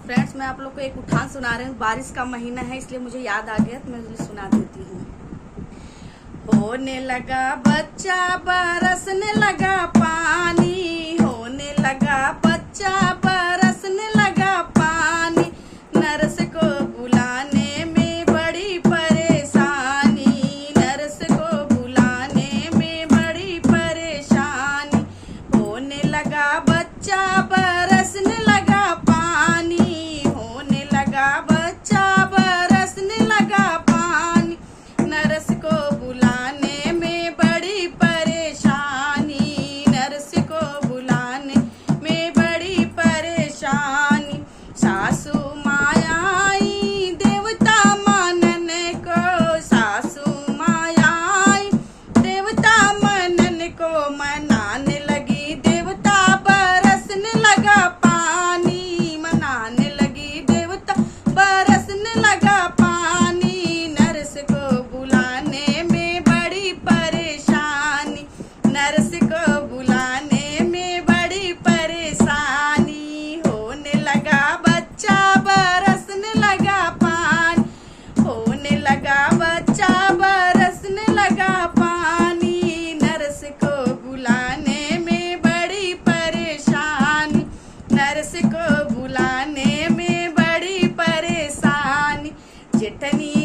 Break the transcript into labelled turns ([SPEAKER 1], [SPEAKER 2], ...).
[SPEAKER 1] Friends, मैं आप लोग को एक उठान सुना रही हूँ। बारिश का महीना है इसलिए मुझे याद आ गया तो मैं सुना देती हूँ। होने लगा बच्चा बरसने लगा पानी, होने लगा बच्चा बरसने लगा पानी, नर्स को बुलाने में बड़ी परेशानी, नर्स को बुलाने में बड़ी परेशानी। होने लगा बच्चा बरसने लगा पानी, होने लगा बच्चा बरसने लगा पानी, नर्स को बुलाने में बड़ी परेशानी, नर्स को बुलाने में बड़ी परेशानी। सासू माया आई देवता मनन को, सासू माया आई देवता मनन को, मनाने लगी देवता बरसने लगा पानी, मनाने लगी देवता बरसने लगा पानी, नर्स को बुलाने में बड़ी परेशानी, नर्स को बुलाने में बड़ी परेशानी। होने लगा बच्चा बरसने लगा पानी, होने लगा बच्चा बरसने लगा पानी, नर्स को बुलाने में बड़ी परेशानी, नर्स को बुलाने में बड़ी परेशानी। जेठनी